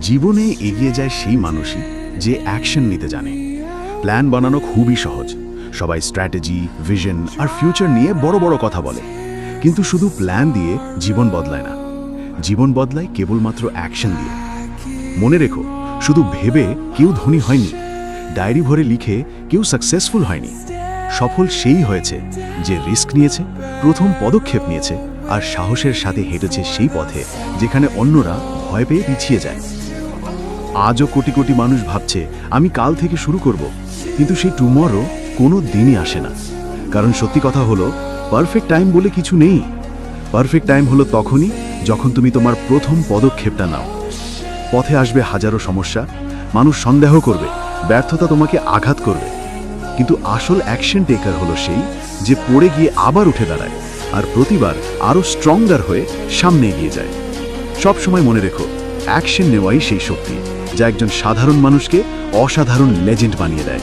জীবনে এগিয়ে যায় সেই মানুষই যে অ্যাকশন নিতে জানে। প্ল্যান বানানো খুবই সহজ, সবাই স্ট্র্যাটেজি, ভিশন আর ফিউচার নিয়ে বড় বড় কথা বলে, কিন্তু শুধু প্ল্যান দিয়ে জীবন বদলায় না। জীবন বদলায় কেবলমাত্র অ্যাকশন দিয়ে। মনে রেখো, শুধু ভেবে কেউ ধনী হয়নি, ডায়েরি ভরে লিখে কেউ সাকসেসফুল হয়নি। সফল সেই হয়েছে যে রিস্ক নিয়েছে, প্রথম পদক্ষেপ নিয়েছে আর সাহসের সাথে হেঁটেছে সেই পথে যেখানে অন্যরা ভয় পেয়ে পিছিয়ে যায়। আজও কোটি কোটি মানুষ ভাবছে আমি কাল থেকে শুরু করব, কিন্তু সেই টুমরো কোনো দিনই আসে না। কারণ সত্যি কথা হলো, পারফেক্ট টাইম বলে কিছু নেই। পারফেক্ট টাইম হলো তখনই যখন তুমি তোমার প্রথম পদক্ষেপটা নাও। পথে আসবে হাজারো সমস্যা, মানুষ সন্দেহ করবে, ব্যর্থতা তোমাকে আঘাত করবে, কিন্তু আসল অ্যাকশন টেকার হলো সেই যে পড়ে গিয়ে আবার উঠে দাঁড়ায় আর প্রতিবার আরও স্ট্রঙ্গার হয়ে সামনে এগিয়ে যায়। সব সময় মনে রেখো, অ্যাকশন নেওয়াই সেই শক্তি যা একজন সাধারণ মানুষকে অসাধারণ লেজেন্ড বানিয়ে দেয়।